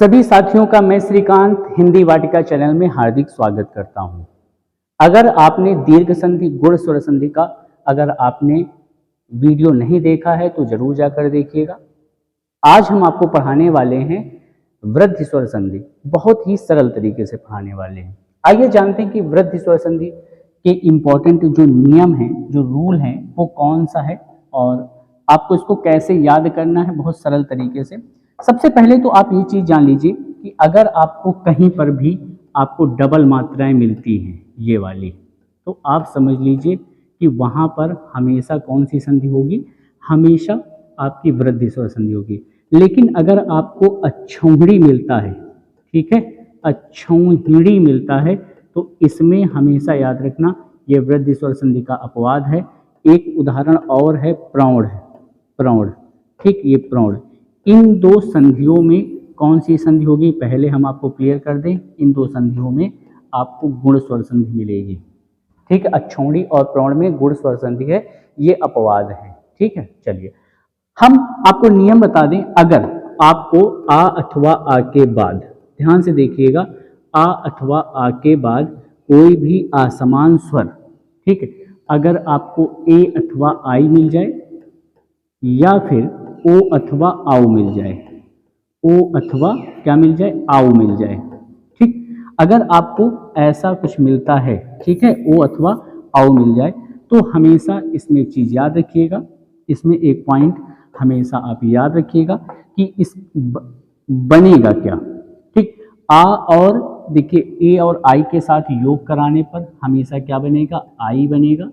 सभी साथियों का मैं श्रीकांत हिंदी वाटिका चैनल में हार्दिक स्वागत करता हूं। अगर आपने दीर्घ संधि गुण स्वर संधि का अगर आपने वीडियो नहीं देखा है तो जरूर जाकर देखिएगा। आज हम आपको पढ़ाने वाले हैं वृद्धि स्वर संधि, बहुत ही सरल तरीके से पढ़ाने वाले हैं। आइए जानते हैं कि वृद्धि स्वर संधि के इम्पोर्टेंट जो नियम हैं, जो रूल हैं, वो कौन सा है और आपको इसको कैसे याद करना है बहुत सरल तरीके से। सबसे पहले तो आप ये चीज़ जान लीजिए कि अगर आपको कहीं पर भी आपको डबल मात्राएं मिलती हैं ये वाली, तो आप समझ लीजिए कि वहाँ पर हमेशा कौन सी संधि होगी, हमेशा आपकी वृद्धि स्वर संधि होगी। लेकिन अगर आपको अक्षौहिणी मिलता है, ठीक है, अक्षौहिणी मिलता है, तो इसमें हमेशा याद रखना ये वृद्धि स्वर संधि का अपवाद है। एक उदाहरण और है प्रौढ़, प्रौढ़, ठीक, ये प्रौढ़। इन दो संधियों में कौन सी संधि होगी पहले हम आपको क्लियर कर दें। इन दो संधियों में आपको गुण स्वर संधि मिलेगी, ठीक है। अक्षौहिणी और प्रौढ़ में गुण स्वर संधि है, ये अपवाद है, ठीक है। चलिए हम आपको नियम बता दें। अगर आपको आ अथवा आ के बाद, ध्यान से देखिएगा, आ अथवा आ के बाद कोई भी असमान स्वर, ठीक है, अगर आपको ए अथवा आई मिल जाए या फिर ओ अथवा आओ मिल जाए, ओ अथवा क्या मिल जाए, आओ मिल जाए, ठीक। अगर आपको ऐसा कुछ मिलता है, ठीक है, ओ अथवा आओ मिल जाए, तो हमेशा इसमें एक चीज़ याद रखिएगा, इसमें एक पॉइंट हमेशा आप याद रखिएगा कि इस बनेगा क्या, ठीक। आ और देखिए ए और आई के साथ योग कराने पर हमेशा क्या बनेगा, आई बनेगा।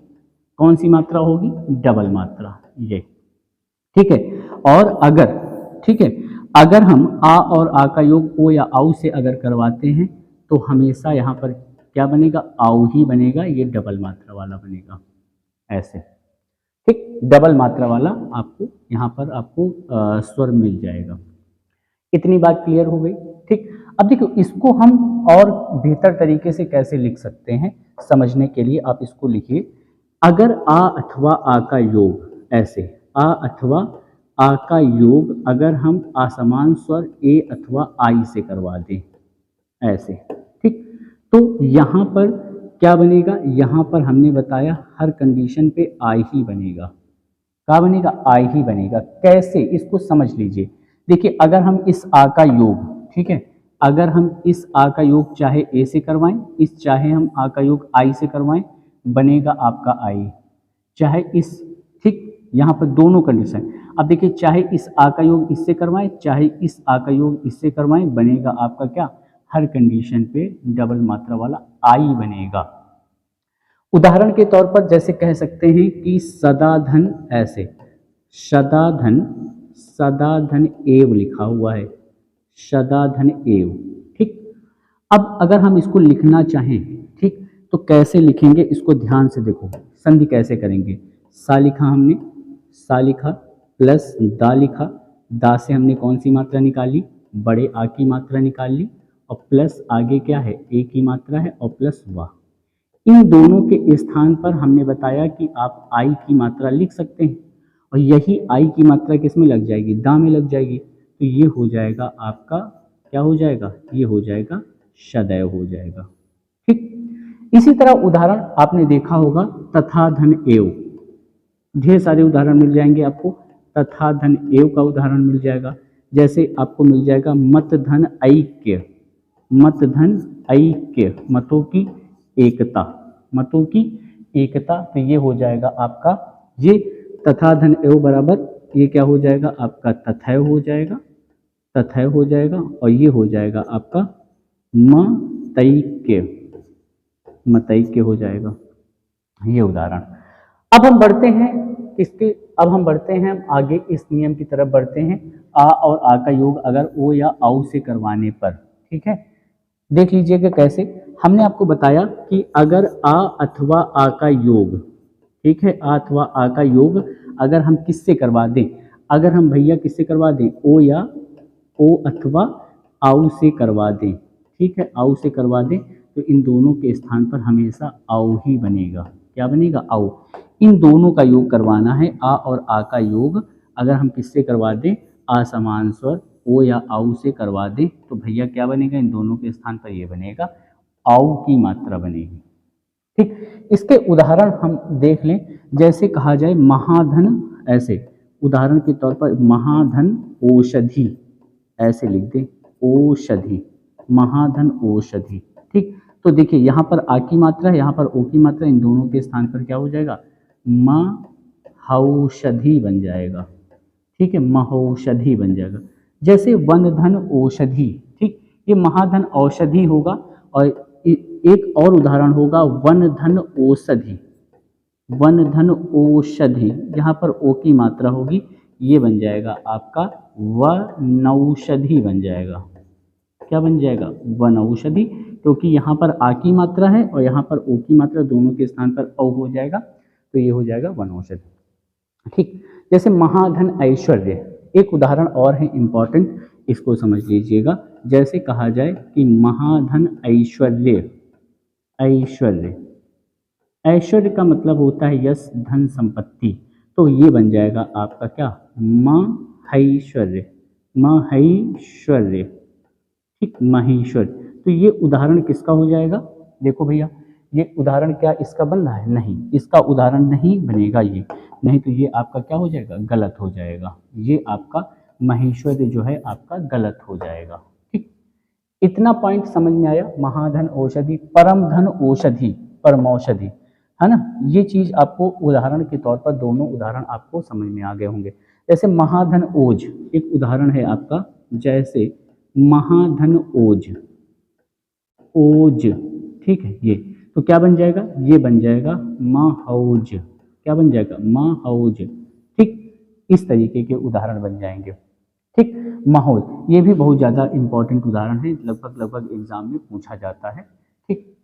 कौन सी मात्रा होगी, डबल मात्रा, ये, ठीक है। और अगर, ठीक है, अगर हम आ और आ का योग ओ या आउ से अगर करवाते हैं तो हमेशा यहाँ पर क्या बनेगा, आउ ही बनेगा, ये डबल मात्रा वाला बनेगा, ऐसे, ठीक, डबल मात्रा वाला आपको यहाँ पर आपको स्वर मिल जाएगा। इतनी बात क्लियर हो गई, ठीक। अब देखो इसको हम और बेहतर तरीके से कैसे लिख सकते हैं, समझने के लिए आप इसको लिखिए। अगर आ अथवा आ का योग, ऐसे आ अथवा आ का योग अगर हम असमान स्वर ए अथवा आई से करवा दें, ऐसे, ठीक, तो यहाँ पर क्या बनेगा, यहाँ पर हमने बताया हर कंडीशन पे आई ही बनेगा। क्या बनेगा, आई ही बनेगा। कैसे, इसको समझ लीजिए। देखिए अगर हम इस आ का योग, ठीक है, अगर हम इस आ का योग चाहे ए से करवाएं, इस चाहे हम आ का योग आई से करवाएं, बनेगा आपका आई। चाहे इस, ठीक, यहाँ पर दोनों कंडीशन। अब देखिए चाहे इस आ का योग इससे करवाएं, चाहे इस आ का योग इससे करवाएं, बनेगा आपका क्या, हर कंडीशन पे डबल मात्रा वाला आई बनेगा। उदाहरण के तौर पर जैसे कह सकते हैं कि सदा धन, ऐसे सदा धन, सदा धन एव लिखा हुआ है, सदा धन एव, ठीक। अब अगर हम इसको लिखना चाहें, ठीक, तो कैसे लिखेंगे, इसको ध्यान से देखो। संधि कैसे करेंगे, सा लिखा हमने, सा लिखा प्लस दा लिखा, दा से हमने कौन सी मात्रा निकाली, बड़े आ की मात्रा निकाल ली, और प्लस आगे क्या है, ए की मात्रा है, और प्लस वाह। इन दोनों के स्थान पर हमने बताया कि आप आई की मात्रा लिख सकते हैं, और यही आई की मात्रा किस में लग जाएगी, दा में लग जाएगी, तो ये हो जाएगा आपका, क्या हो जाएगा, ये हो जाएगा सदैव हो जाएगा, ठीक। इसी तरह उदाहरण आपने देखा होगा, तथा धन एव, ढेर सारे उदाहरण मिल जाएंगे आपको। तथा धन एव का उदाहरण मिल जाएगा, जैसे आपको मिल जाएगा मत धन ऐक्य, मत धन ऐक्य, मतों की एकता, मतों की एकता, तो ये हो जाएगा आपका, ये तथा धन एव बराबर ये क्या हो जाएगा आपका, तथय हो जाएगा, तथय हो जाएगा, और ये हो जाएगा आपका मतैक्य, मतैक्य हो जाएगा, ये उदाहरण। अब हम बढ़ते हैं किसके, अब हम बढ़ते हैं आगे, इस नियम की तरफ बढ़ते हैं। आ और आ का योग अगर ओ या आउ से करवाने पर, ठीक है, देख लीजिएगा कैसे। हमने आपको बताया कि अगर आ अथवा आ का योग, ठीक है, आ अथवा आ का योग अगर हम किससे करवा दें, अगर हम भैया किससे करवा दें, ओ या ओ अथवा आउ से करवा दें, ठीक है, आउ से करवा दें, तो इन दोनों के स्थान पर हमेशा आउ ही बनेगा। क्या बनेगा, आउ। इन दोनों का योग करवाना है, आ और आ का योग अगर हम किससे करवा दें, असमान स्वर ओ या आऊ से करवा दें तो भैया क्या बनेगा, इन दोनों के स्थान पर ये बनेगा आऊ की मात्रा बनेगी। ठीक, इसके उदाहरण हम देख लें। जैसे कहा जाए महाधन, ऐसे उदाहरण के तौर पर महाधन औषधि, ऐसे लिख दें औषधि, महाधन औषधि। ठीक, तो देखिए यहाँ पर आ की मात्रा है, यहाँ पर ओ की मात्रा, इन दोनों के स्थान पर क्या हो जाएगा, महौषधि बन जाएगा। ठीक है, महौषधि बन जाएगा। जैसे वन धन औषधि, ठीक, ये महाधन औषधि होगा। और एक और उदाहरण होगा वन धन औषधि, वन धन औषधि, यहाँ पर ओ की मात्रा होगी, ये बन जाएगा आपका वनौषधि बन जाएगा। क्या बन जाएगा, वनौषधि, क्योंकि यहाँ पर आ की मात्रा है और यहाँ पर ओ की मात्रा, दोनों के स्थान पर औ हो जाएगा, तो ये हो जाएगा वनौषधि। ठीक, जैसे महाधन ऐश्वर्य, एक उदाहरण और है इंपॉर्टेंट, इसको समझ लीजिएगा। जैसे कहा जाए कि महाधन ऐश्वर्य, ऐश्वर्य, ऐश्वर्य का मतलब होता है यश, धन, संपत्ति, तो ये बन जाएगा आपका क्या, महैश्वर्य, महैश्वर्य। ठीक, महेश्वर। तो ये उदाहरण किसका हो जाएगा, देखो भैया ये उदाहरण क्या इसका बन रहा है, नहीं, इसका उदाहरण नहीं बनेगा ये, नहीं तो ये आपका क्या हो जाएगा, गलत हो जाएगा, ये आपका महेश्वर जो है आपका गलत हो जाएगा। ठीक, इतना पॉइंट समझ में आया। महाधन औषधि, परम धन औषधि, परमौषधि, है ना, ये चीज आपको उदाहरण के तौर पर, दोनों उदाहरण आपको समझ में आ गए होंगे। जैसे महाधन ओज, एक उदाहरण है आपका, जैसे महाधन ओज, ओज, ठीक है, ये तो क्या बन जाएगा, ये बन जाएगा महौज, क्या बन जाएगा, महौज। ठीक, इस तरीके के उदाहरण बन जाएंगे। ठीक, महौज, ये भी बहुत ज़्यादा इंपॉर्टेंट उदाहरण है, लगभग एग्जाम में पूछा जाता है। ठीक,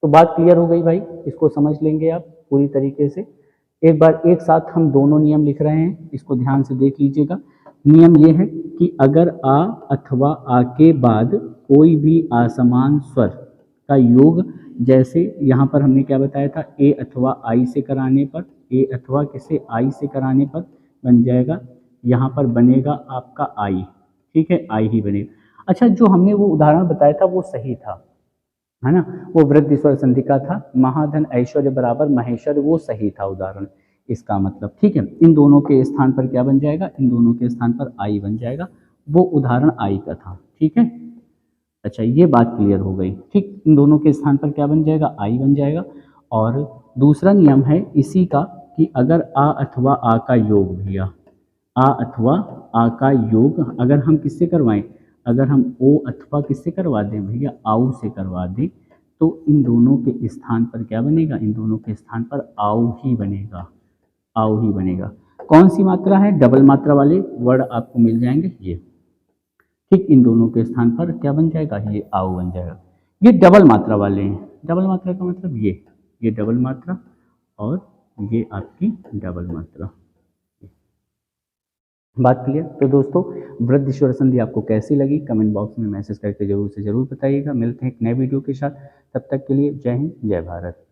तो बात क्लियर हो गई भाई, इसको समझ लेंगे आप पूरी तरीके से। एक बार एक साथ हम दोनों नियम लिख रहे हैं, इसको ध्यान से देख लीजिएगा। नियम ये है कि अगर आ अथवा आ के बाद कोई भी असमान स्वर का योग, जैसे यहाँ पर हमने क्या बताया था, ए अथवा आई से कराने पर, ए अथवा किसे आई से कराने पर बन जाएगा, यहाँ पर बनेगा आपका आई। ठीक है, आई ही बनेगा। अच्छा, जो हमने वो उदाहरण बताया था वो सही था, है ना, वो वृद्धि स्वर संधि का था, महाधन ऐश्वर्य बराबर महेश्वर, वो सही था उदाहरण, इसका मतलब। ठीक है, इन दोनों के स्थान पर क्या बन जाएगा, इन दोनों के स्थान पर आई बन जाएगा, वो उदाहरण आई का था। ठीक है, अच्छा ये बात क्लियर हो गई। ठीक, इन दोनों के स्थान पर क्या बन जाएगा, आई बन जाएगा। और दूसरा नियम है इसी का कि अगर आ अथवा आ का योग, भैया आ अथवा आ का योग अगर हम किससे करवाएं, अगर हम ओ अथवा किससे करवा दें भैया, आऊ से करवा दें, तो इन दोनों के स्थान पर क्या बनेगा, इन दोनों के स्थान पर आऊ ही बनेगा, आऊ ही बनेगा। कौन सी मात्रा है, डबल मात्रा वाले वर्ड आपको मिल जाएंगे ये। ठीक, इन दोनों के स्थान पर क्या बन जाएगा, ये आऊ बन जाएगा। ये डबल मात्रा वाले हैं, डबल मात्रा का मतलब ये डबल मात्रा और ये आपकी डबल मात्रा। बात क्लियर। तो दोस्तों, वृद्धि स्वर संधि आपको कैसी लगी कमेंट बॉक्स में मैसेज करके जरूर से जरूर बताइएगा। मिलते हैं एक नए वीडियो के साथ, तब तक के लिए जय हिंद, जय भारत।